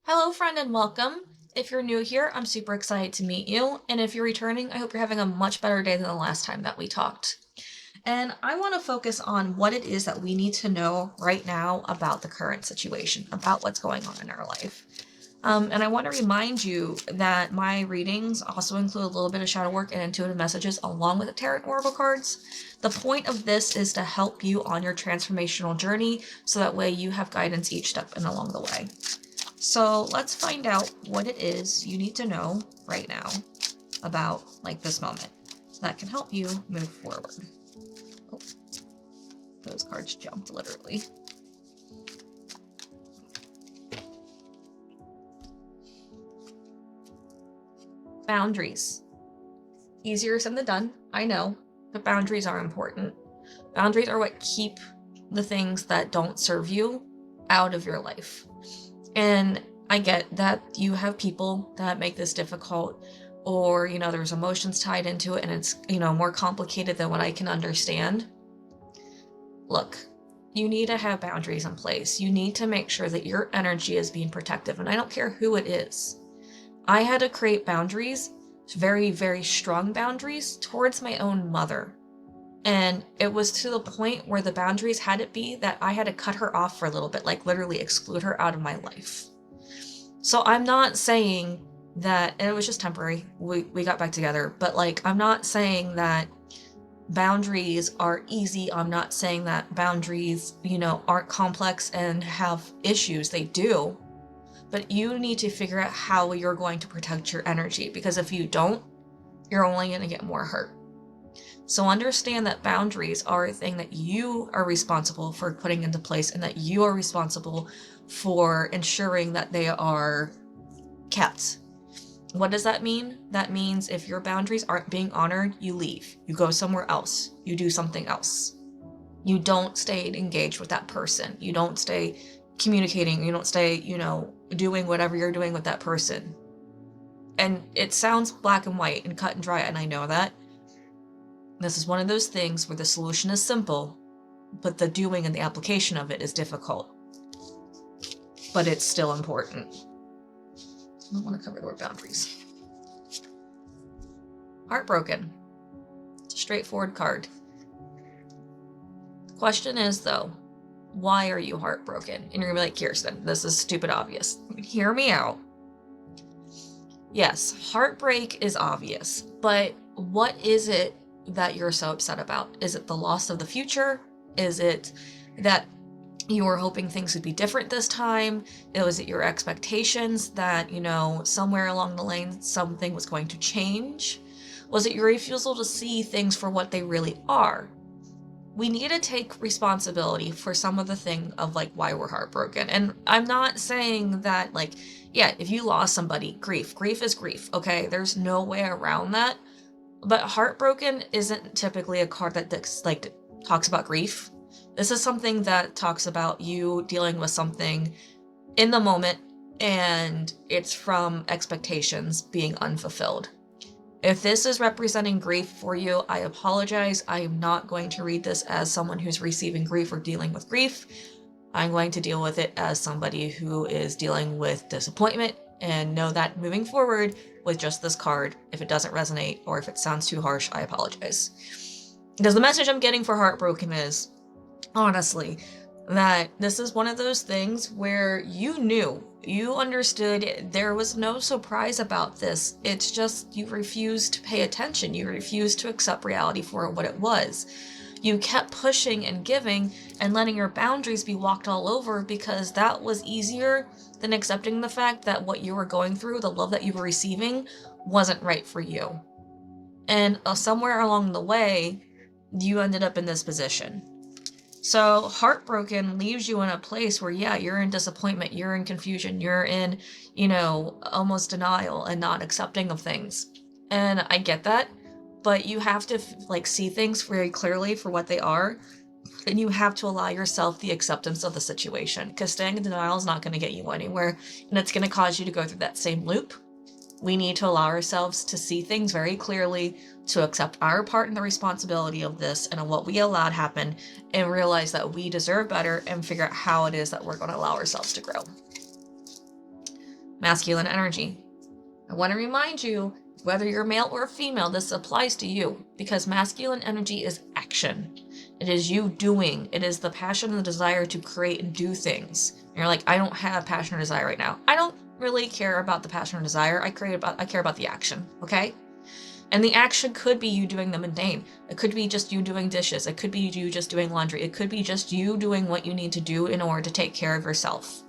Hello, friend, and welcome. If you're new here, I'm super excited to meet you. And if you're returning, I hope you're having a much better day than the last time that we talked. And I want to focus on what it is that we need to know right now about the current situation, about what's going on in our life. And I want to remind you that my readings also include a little bit of shadow work and intuitive messages along with the tarot and oracle cards. The point of this is to help you on your transformational journey so that way you have guidance each step and along the way. So let's find out what it is you need to know right now about this moment that can help you move forward. Oh, those cards jumped literally. Boundaries. Easier said than done, I know, but boundaries are important. Boundaries are what keep the things that don't serve you out of your life. And I get that you have people that make this difficult, or, there's emotions tied into it and it's, more complicated than what I can understand. Look, you need to have boundaries in place. You need to make sure that your energy is being protective, and I don't care who it is. I had to create boundaries, very, very strong boundaries towards my own mother. And it was to the point where the boundaries had to be that I had to cut her off for a little bit, like literally exclude her out of my life. So I'm not saying that, and it was just temporary, we got back together, but I'm not saying that boundaries are easy. I'm not saying that boundaries, aren't complex and have issues. They do. But you need to figure out how you're going to protect your energy, because if you don't, you're only going to get more hurt. So understand that boundaries are a thing that you are responsible for putting into place, and that you are responsible for ensuring that they are kept. What does that mean? That means if your boundaries aren't being honored, you leave. You go somewhere else. You do something else. You don't stay engaged with that person. You don't stay communicating. You don't stay, doing whatever you're doing with that person. And it sounds black and white and cut and dry, and I know that. This is one of those things where the solution is simple, but the doing and the application of it is difficult. But it's still important. I don't want to cover the word boundaries. Heartbroken. It's a straightforward card. The question is, though, why are you heartbroken? And you're gonna be like, Kirsten, this is stupid obvious. Hear me out. Yes, heartbreak is obvious, but what is it that you're so upset about? Is it the loss of the future? Is it that you were hoping things would be different this time? Was it your expectations that, somewhere along the lane something was going to change? Was it your refusal to see things for what they really are? We need to take responsibility for some of the thing of why we're heartbroken. And I'm not saying that yeah, if you lost somebody, grief is grief, okay? There's no way around that. But heartbroken isn't typically a card that talks about grief. This is something that talks about you dealing with something in the moment, and it's from expectations being unfulfilled. If this is representing grief for you, I apologize. I am not going to read this as someone who's receiving grief or dealing with grief. I'm going to deal with it as somebody who is dealing with disappointment, and know that moving forward with just this card, if it doesn't resonate or if it sounds too harsh, I apologize. Because the message I'm getting for heartbroken is, honestly, that this is one of those things where you understood, there was no surprise about this. It's just you refused to pay attention. You refused to accept reality for what it was. You kept pushing and giving and letting your boundaries be walked all over because that was easier than accepting the fact that what you were going through, the love that you were receiving, wasn't right for you. And somewhere along the way, you ended up in this position. So heartbroken leaves you in a place where, yeah, you're in disappointment, you're in confusion, you're in, almost denial and not accepting of things. And I get that, but you have to see things very clearly for what they are. And you have to allow yourself the acceptance of the situation, because staying in denial is not going to get you anywhere, and it's going to cause you to go through that same loop. We need to allow ourselves to see things very clearly, to accept our part in the responsibility of this and of what we allowed happen, and realize that we deserve better and figure out how it is that we're going to allow ourselves to grow. masculine energy. I want to remind you, whether you're male or female, this applies to you, because masculine energy is action. It is you doing. It is the passion and the desire to create and do things. And you're like, I don't have passion or desire right now. I don't really care about the passion or desire. I care about the action, okay? And the action could be you doing the mundane. It could be just you doing dishes. It could be you just doing laundry. It could be just you doing what you need to do in order to take care of yourself.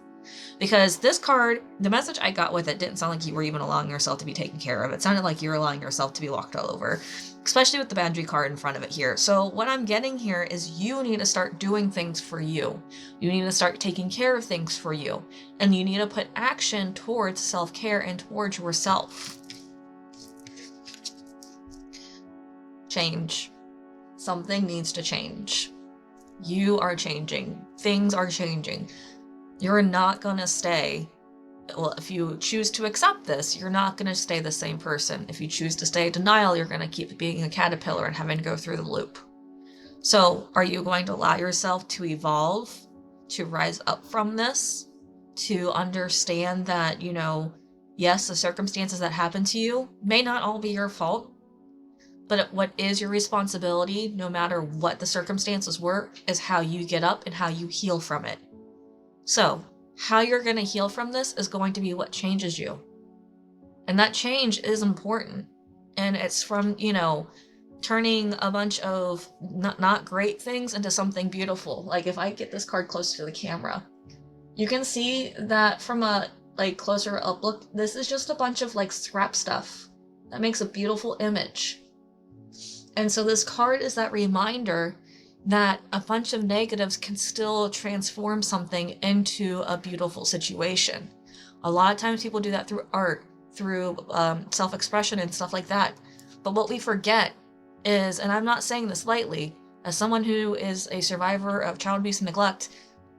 Because this card, the message I got with it didn't sound like you were even allowing yourself to be taken care of. It sounded like you were allowing yourself to be walked all over, especially with the boundary card in front of it here. So what I'm getting here is you need to start doing things for you. You need to start taking care of things for you. And you need to put action towards self-care and towards yourself. Change. Something needs to change. You are changing. Things are changing. You're not going to stay, well, if you choose to accept this, you're not going to stay the same person. If you choose to stay in denial, you're going to keep being a caterpillar and having to go through the loop. So are you going to allow yourself to evolve, to rise up from this, to understand that, yes, the circumstances that happen to you may not all be your fault, but what is your responsibility, no matter what the circumstances were, is how you get up and how you heal from it. So, how you're going to heal from this is going to be what changes you. And that change is important. And it's from, turning a bunch of not great things into something beautiful. Like if I get this card closer to the camera, you can see that from a closer up look, this is just a bunch of scrap stuff that makes a beautiful image. And so this card is that reminder that a bunch of negatives can still transform something into a beautiful situation. A lot of times people do that through art, through self-expression and stuff like that. But what we forget is, and I'm not saying this lightly, as someone who is a survivor of child abuse and neglect,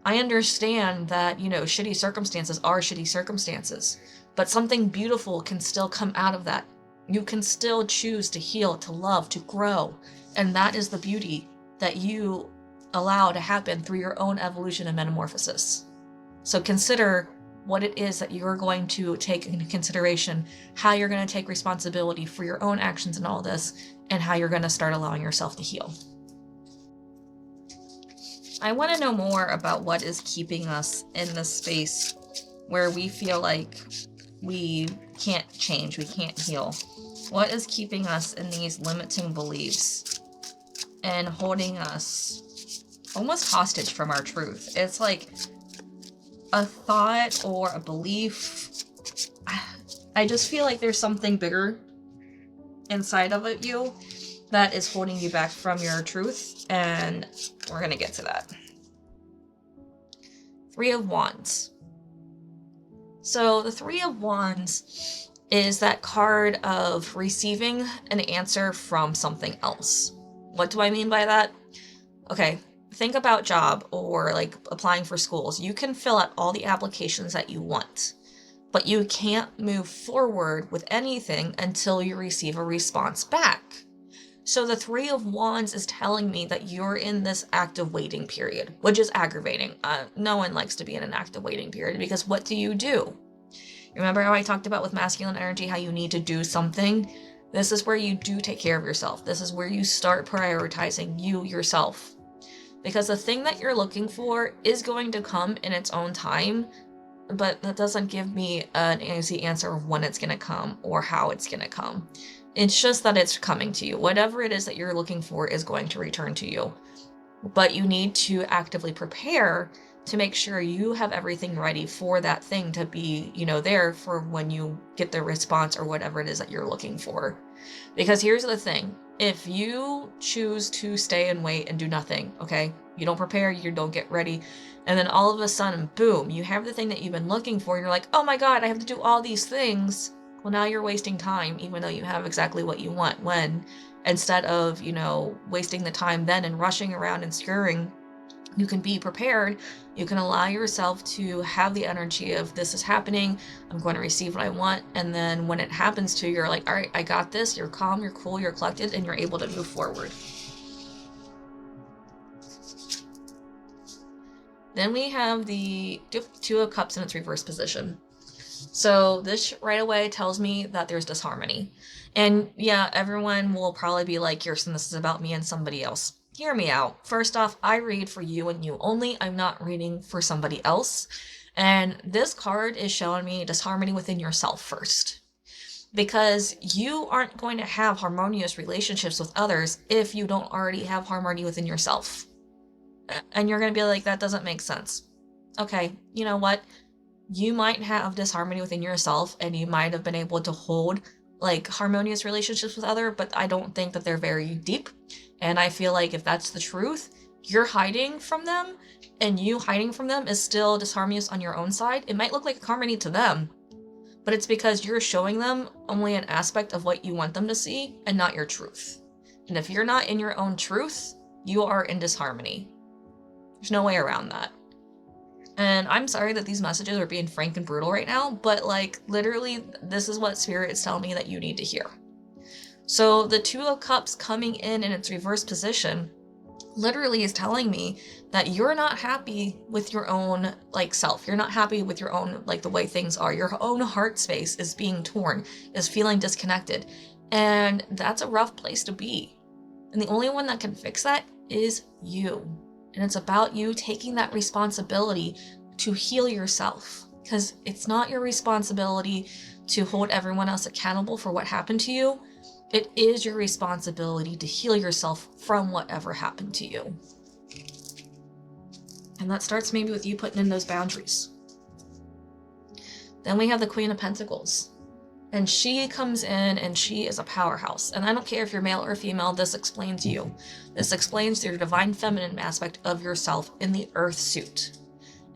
I understand that, shitty circumstances are shitty circumstances, but something beautiful can still come out of that. You can still choose to heal, to love, to grow. And that is the beauty that you allow to happen through your own evolution and metamorphosis. So consider what it is that you're going to take into consideration, how you're going to take responsibility for your own actions in all this, and how you're going to start allowing yourself to heal. I want to know more about what is keeping us in this space where we feel like we can't change, we can't heal. What is keeping us in these limiting beliefs and holding us almost hostage from our truth? It's like a thought or a belief. I just feel like there's something bigger inside of you that is holding you back from your truth, and we're gonna get to that. Three of Wands. So the Three of Wands is that card of receiving an answer from something else. What do I mean by that? Okay, think about job or applying for schools. You can fill out all the applications that you want, but you can't move forward with anything until you receive a response back. So the Three of Wands is telling me that you're in this active waiting period, which is aggravating. No one likes to be in an active waiting period, because what do? Remember how I talked about with masculine energy, how you need to do something? This is where you do take care of yourself. This is where you start prioritizing you yourself. Because the thing that you're looking for is going to come in its own time, but that doesn't give me an easy answer of when it's going to come or how it's going to come. It's just that it's coming to you. Whatever it is that you're looking for is going to return to you. But you need to actively prepare to make sure you have everything ready for that thing to be, there for when you get the response or whatever it is that you're looking for. Because here's the thing. If you choose to stay and wait and do nothing, okay, you don't prepare, you don't get ready, and then all of a sudden, boom, you have the thing that you've been looking for, and you're like, oh my God, I have to do all these things. Well, now you're wasting time, even though you have exactly what you want, when instead of, wasting the time then and rushing around and scurrying, you can be prepared. You can allow yourself to have the energy of, this is happening, I'm going to receive what I want. And then when it happens to you, you're like, all right, I got this. You're calm, you're cool, you're collected, and you're able to move forward. Then we have the Two of Cups in its reverse position. So this right away tells me that there's disharmony. And yeah, everyone will probably be like, Kirsten, this is about me and somebody else. Hear me out. First off, I read for you and you only. I'm not reading for somebody else. And this card is showing me disharmony within yourself first. Because you aren't going to have harmonious relationships with others if you don't already have harmony within yourself. And you're going to be like, that doesn't make sense. Okay, you know what? You might have disharmony within yourself and you might have been able to hold like harmonious relationships with other, but I don't think that they're very deep. And I feel like if that's the truth, you're hiding from them, and you hiding from them is still disharmonious on your own side. It might look like harmony to them, but it's because you're showing them only an aspect of what you want them to see and not your truth. And if you're not in your own truth, you are in disharmony. There's no way around that. And I'm sorry that these messages are being frank and brutal right now, but like literally this is what Spirit is telling me that you need to hear. So the Two of Cups coming in its reverse position literally is telling me that you're not happy with your own like self. You're not happy with your own like the way things are. Your own heart space is being torn, is feeling disconnected. And that's a rough place to be. And the only one that can fix that is you. And it's about you taking that responsibility to heal yourself, because it's not your responsibility to hold everyone else accountable for what happened to you. It is your responsibility to heal yourself from whatever happened to you. And that starts maybe with you putting in those boundaries. Then we have the Queen of Pentacles. And she comes in and she is a powerhouse. And I don't care if you're male or female, this explains you. This explains your divine feminine aspect of yourself in the earth suit.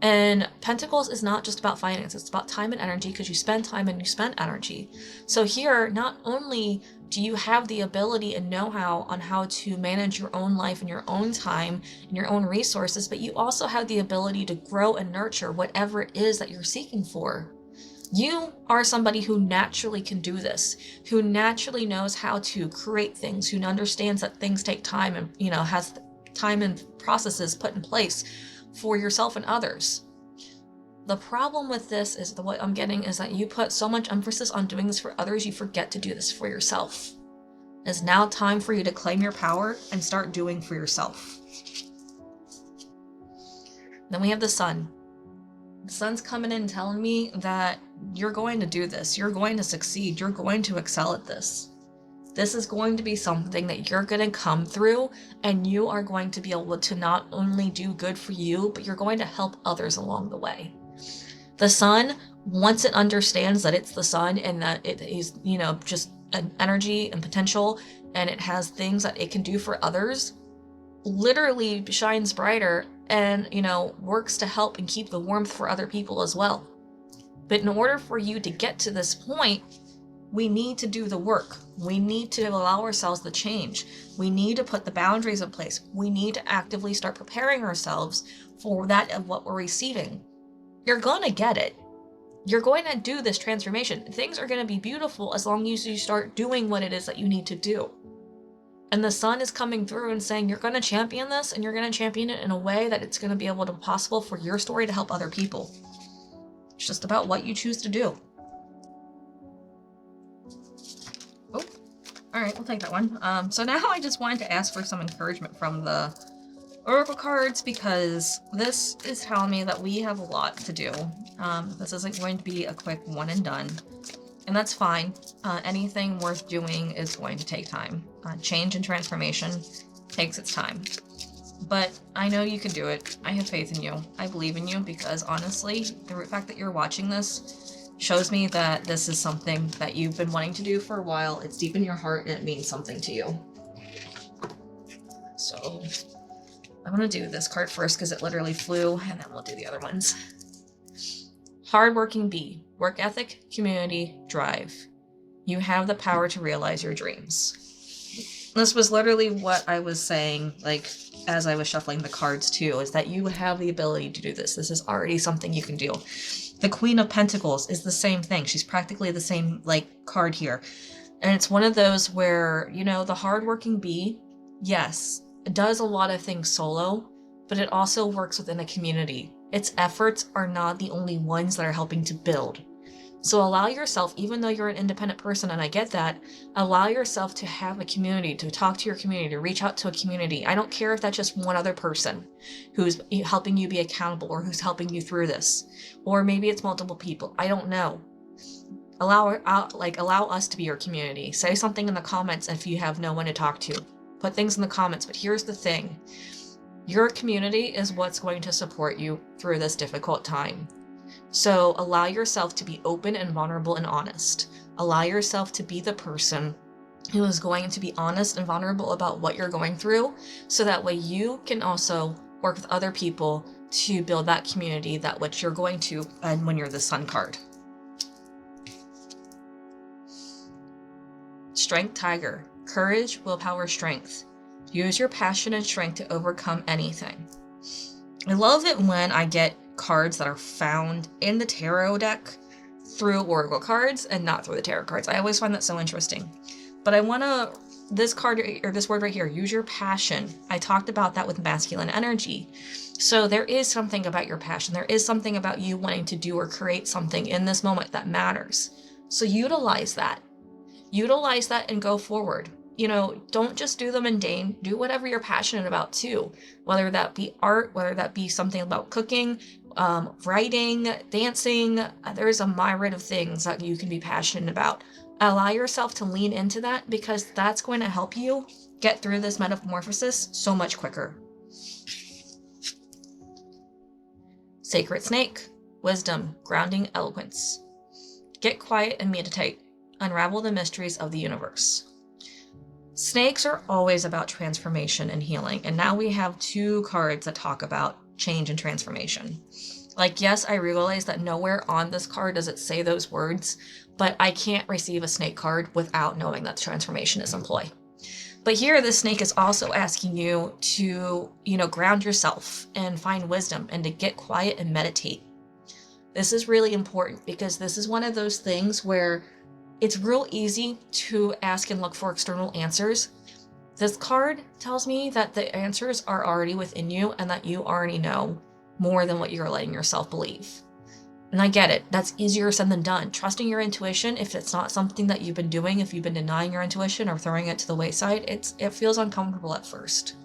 And Pentacles is not just about finance, it's about time and energy, because you spend time and you spend energy. So here, not only do you have the ability and know-how on how to manage your own life and your own time and your own resources, but you also have the ability to grow and nurture whatever it is that you're seeking for. You are somebody who naturally can do this, who naturally knows how to create things, who understands that things take time and, has time and processes put in place for yourself and others. The problem with this is what I'm getting is that you put so much emphasis on doing this for others, you forget to do this for yourself. It's now time for you to claim your power and start doing for yourself. Then we have the Sun. The Sun's coming in telling me that you're going to do this. You're going to succeed. You're going to excel at this. This is going to be something that you're going to come through, and you are going to be able to not only do good for you, but you're going to help others along the way. The Sun, once it understands that it's the Sun and that it is, just an energy and potential, and it has things that it can do for others, literally shines brighter and, works to help and keep the warmth for other people as well. But in order for you to get to this point, we need to do the work. We need to allow ourselves the change. We need to put the boundaries in place. We need to actively start preparing ourselves for that of what we're receiving. You're going to get it. You're going to do this transformation. Things are going to be beautiful as long as you start doing what it is that you need to do. And the Sun is coming through and saying you're going to champion this, and you're going to champion it in a way that it's going to be able to be possible for your story to help other people. It's just about what you choose to do. Oh, all right, we'll take that one. So now I just wanted to ask for some encouragement from the Oracle cards, because this is telling me that we have a lot to do. This isn't going to be a quick one and done. And that's fine. Anything worth doing is going to take time. Change and transformation takes its time. But I know you can do it. I have faith in you. I believe in you, because honestly, the fact that you're watching this shows me that this is something that you've been wanting to do for a while. It's deep in your heart and it means something to you. So I'm going to do this card first because it literally flew, and then we'll do the other ones. Hardworking bee. Work ethic, community, drive. You have the power to realize your dreams. This was literally what I was saying, like, as I was shuffling the cards too, is that you have the ability to do this. This is already something you can do. The Queen of Pentacles is the same thing. She's practically the same, card here. And it's one of those where, the hardworking bee, yes, it does a lot of things solo, but it also works within a community. Its efforts are not the only ones that are helping to build. So allow yourself, even though you're an independent person, and I get that, allow yourself to have a community, to talk to your community, to reach out to a community. I don't care if that's just one other person who's helping you be accountable or who's helping you through this, or maybe it's multiple people. I don't know. Allow us to be your community. Say something in the comments if you have no one to talk to. Put things in the comments, but here's the thing. Your community is what's going to support you through this difficult time. So allow yourself to be open and vulnerable and honest. Allow yourself to be the person who is going to be honest and vulnerable about what you're going through, so that way you can also work with other people to build that community that which you're going to, and when you're the Sun card. Strength Tiger. Courage, willpower, strength. Use your passion and strength to overcome anything. I love it when I get cards that are found in the tarot deck through oracle cards and not through the tarot cards. I always find that so interesting. But I want to, this card, or this word right here, use your passion. I talked about that with masculine energy. So there is something about your passion. There is something about you wanting to do or create something in this moment that matters. So utilize that. Utilize that and go forward. Don't just do the mundane. Do whatever you're passionate about too. Whether that be art, whether that be something about cooking, writing, dancing. There's a myriad of things that you can be passionate about. Allow yourself to lean into that, because that's going to help you get through this metamorphosis so much quicker. Sacred Snake. Wisdom, grounding, eloquence. Get quiet and meditate. Unravel the mysteries of the universe. Snakes are always about transformation and healing, and now we have 2 cards that talk about change and transformation. Yes, I realize that nowhere on this card does it say those words, but I can't receive a snake card without knowing that transformation is in play. But here, the snake is also asking you to, ground yourself and find wisdom and to get quiet and meditate. This is really important, because this is one of those things where it's real easy to ask and look for external answers. This card tells me that the answers are already within you and that you already know more than what you're letting yourself believe. And I get it. That's easier said than done. Trusting your intuition, if it's not something that you've been doing, if you've been denying your intuition or throwing it to the wayside, it feels uncomfortable at first.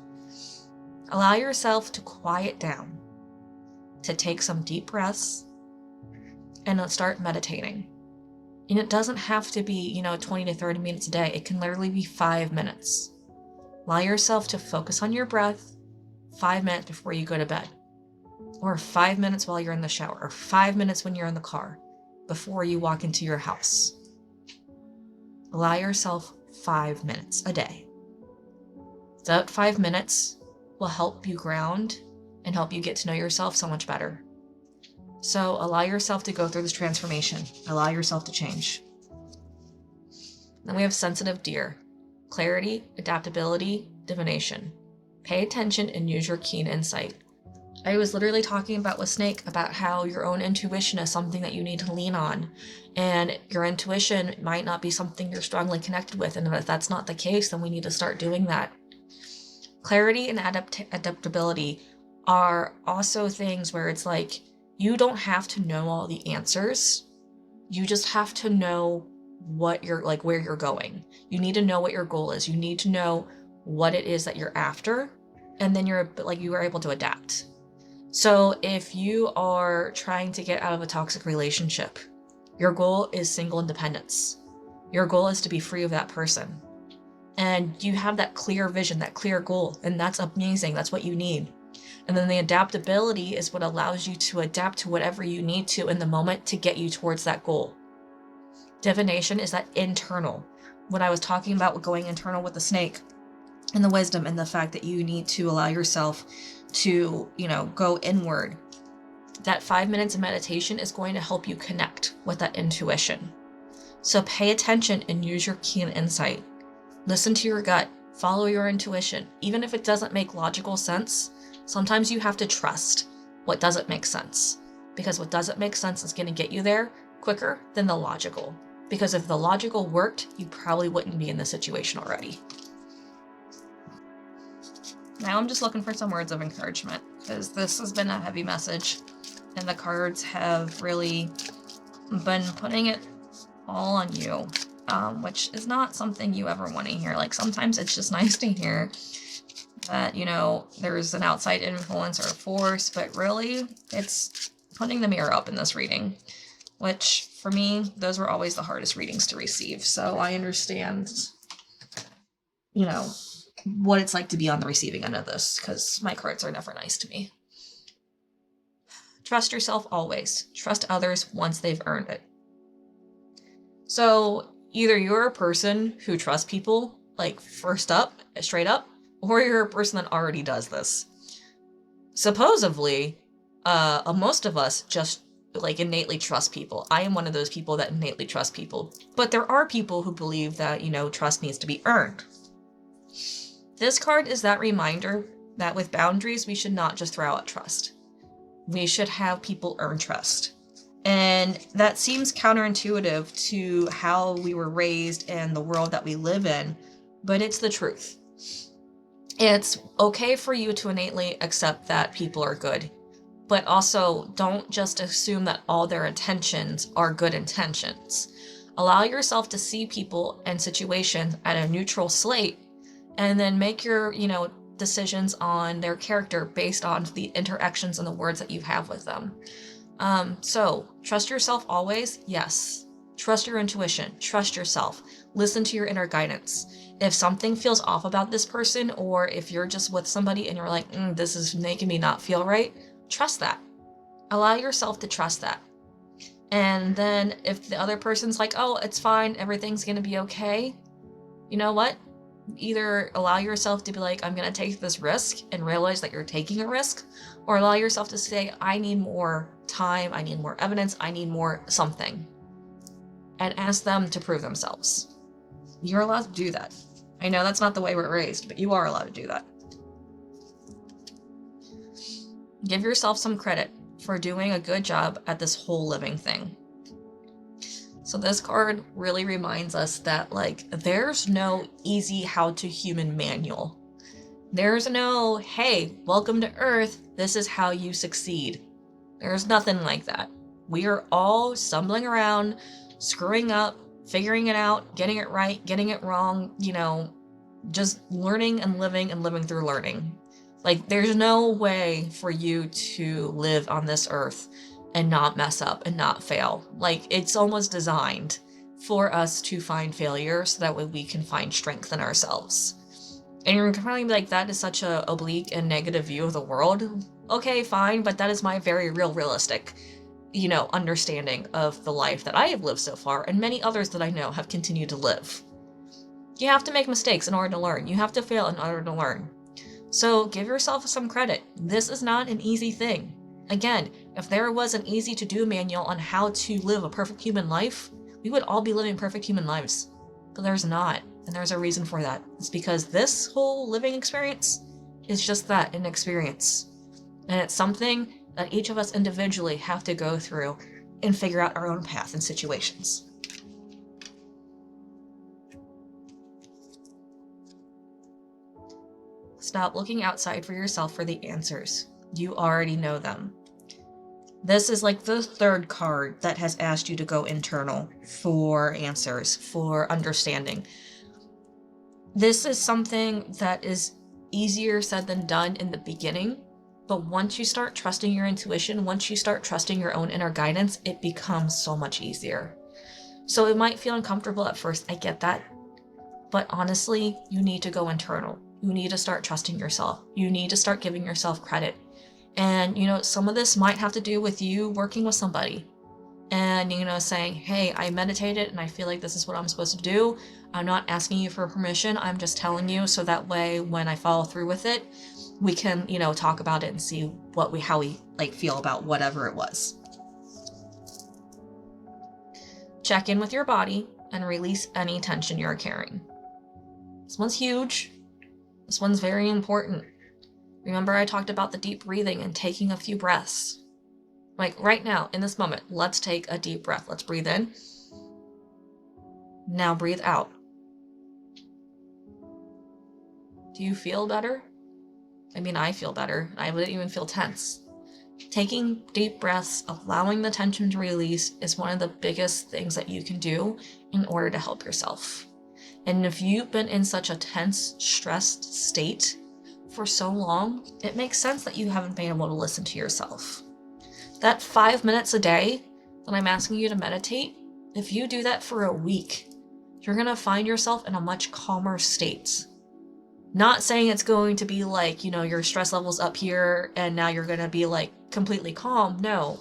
Allow yourself to quiet down, to take some deep breaths, and then start meditating. And it doesn't have to be, 20 to 30 minutes a day. It can literally be 5 minutes. Allow yourself to focus on your breath 5 minutes before you go to bed, or 5 minutes while you're in the shower, or 5 minutes when you're in the car before you walk into your house. Allow yourself 5 minutes a day. That 5 minutes will help you ground and help you get to know yourself so much better. So allow yourself to go through this transformation. Allow yourself to change. Then we have Sensitive Deer. Clarity, adaptability, divination. Pay attention and use your keen insight. I was literally talking about with Snake about how your own intuition is something that you need to lean on. And your intuition might not be something you're strongly connected with. And if that's not the case, then we need to start doing that. Clarity and adaptability are also things where it's you don't have to know all the answers. You just have to know what you're where you're going. You need to know what your goal is. You need to know what it is that you're after, and then you are able to adapt. So if you are trying to get out of a toxic relationship, your goal is single independence. Your goal is to be free of that person. And you have that clear vision, that clear goal, and that's amazing. That's what you need. And then the adaptability is what allows you to adapt to whatever you need to in the moment to get you towards that goal. Divination is that internal. When I was talking about going internal with the snake and the wisdom and the fact that you need to allow yourself to, go inward, that 5 minutes of meditation is going to help you connect with that intuition. So pay attention and use your keen insight. Listen to your gut, follow your intuition. Even if it doesn't make logical sense, sometimes you have to trust what doesn't make sense, because what doesn't make sense is going to get you there quicker than the logical. Because if the logical worked, you probably wouldn't be in this situation already. Now I'm just looking for some words of encouragement, because this has been a heavy message and the cards have really been putting it all on you, which is not something you ever want to hear. Like, sometimes it's just nice to hear that, you know, there's an outside influence or force, but really, it's putting the mirror up in this reading, which, for me, those were always the hardest readings to receive, so I understand, you know, what it's like to be on the receiving end of this, because my cards are never nice to me. Trust yourself always. Trust others once they've earned it. So either you're a person who trusts people, like, first up, straight up, or you're a person that already does this. Supposedly, most of us just, like, innately trust people. I am one of those people that innately trust people. But there are people who believe that, you know, trust needs to be earned. This card is that reminder that with boundaries, we should not just throw out trust. We should have people earn trust. And that seems counterintuitive to how we were raised and the world that we live in, but it's the truth. It's okay for you to innately accept that people are good, but also don't just assume that all their intentions are good intentions. Allow yourself to see people and situations at a neutral slate, and then make your, you know, decisions on their character based on the interactions and the words that you have with them. So trust yourself always. Yes. Trust your intuition. Trust yourself. Listen to your inner guidance. If something feels off about this person, or if you're just with somebody and you're like, this is making me not feel right, trust that. Allow yourself to trust that. And then if the other person's like, oh, it's fine, everything's gonna be okay, you know what? Either allow yourself to be like, I'm gonna take this risk and realize that you're taking a risk, or allow yourself to say, I need more time, I need more evidence, I need more something. And ask them to prove themselves. You're allowed to do that. I know that's not the way we're raised, but you are allowed to do that. Give yourself some credit for doing a good job at this whole living thing. So this card really reminds us that, like, there's no easy how-to human manual. There's no, hey, welcome to Earth, this is how you succeed. There's nothing like that. We are all stumbling around, screwing up, figuring it out, getting it right, getting it wrong, you know, just learning and living through learning. Like, there's no way for you to live on this earth and not mess up and not fail. Like, it's almost designed for us to find failure so that way we can find strength in ourselves. And you're probably like, that is such a oblique and negative view of the world. Okay, fine, but that is my very realistic, you know, understanding of the life that I have lived so far, and many others that I know have continued to live. You have to make mistakes in order to learn. You have to fail in order to learn. So give yourself some credit. This is not an easy thing. Again, if there was an easy to-do manual on how to live a perfect human life, we would all be living perfect human lives. But there's not, and there's a reason for that. It's because this whole living experience is just that, an experience. And it's something that each of us individually have to go through and figure out our own path in situations. Stop looking outside for yourself for the answers. You already know them. This is like the third card that has asked you to go internal for answers, for understanding. This is something that is easier said than done in the beginning, but once you start trusting your intuition, once you start trusting your own inner guidance, it becomes so much easier. So it might feel uncomfortable at first, I get that, but honestly, you need to go internal. You need to start trusting yourself. You need to start giving yourself credit. And, you know, some of this might have to do with you working with somebody and, you know, saying, hey, I meditated and I feel like this is what I'm supposed to do. I'm not asking you for permission. I'm just telling you so that way when I follow through with it, we can, you know, talk about it and see how we like feel about whatever it was. Check in with your body and release any tension you're carrying. This one's huge. This one's very important. Remember I talked about the deep breathing and taking a few breaths. Like right now, in this moment, let's take a deep breath. Let's breathe in. Now breathe out. Do you feel better? I mean, I feel better. I wouldn't even feel tense. Taking deep breaths, allowing the tension to release is one of the biggest things that you can do in order to help yourself. And if you've been in such a tense, stressed state for so long, it makes sense that you haven't been able to listen to yourself. That 5 minutes a day that I'm asking you to meditate, if you do that for a week, you're going to find yourself in a much calmer state. Not saying it's going to be like, your stress level's up here and now you're going to be like completely calm. No,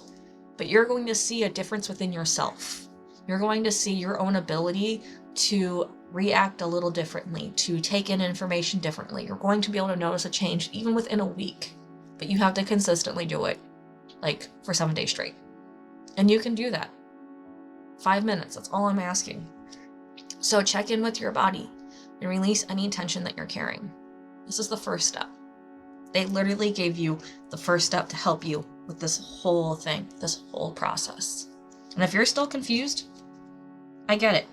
but you're going to see a difference within yourself. You're going to see your own ability to react a little differently, to take in information differently. You're going to be able to notice a change even within a week, but you have to consistently do it, like for 7 days straight. And you can do that. 5 minutes, that's all I'm asking. So check in with your body and release any tension that you're carrying. This is the first step. They literally gave you the first step to help you with this whole thing, this whole process. And if you're still confused, I get it.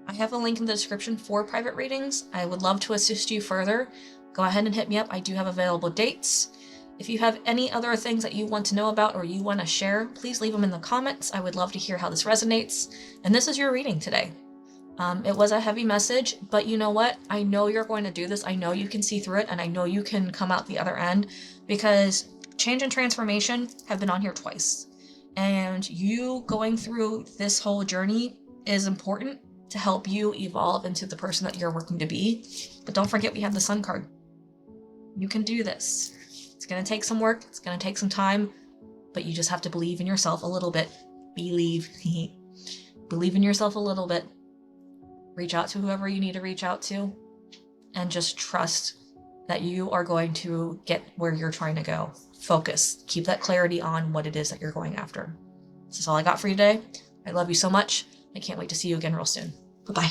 I have a link in the description for private readings. I would love to assist you further. Go ahead and hit me up. I do have available dates. If you have any other things that you want to know about or you want to share, please leave them in the comments. I would love to hear how this resonates. And this is your reading today. It was a heavy message, but you know what? I know you're going to do this. I know you can see through it, and I know you can come out the other end, because change and transformation have been on here twice. And you going through this whole journey is important to help you evolve into the person that you're working to be. But don't forget, we have the Sun card. You can do this. It's going to take some work. It's going to take some time, but you just have to believe in yourself a little bit. Believe in yourself a little bit. Reach out to whoever you need to reach out to, and just trust that you are going to get where you're trying to go. Focus. Keep that clarity on what it is that you're going after. This is all I got for you today. I love you so much. I can't wait to see you again real soon. Bye-bye.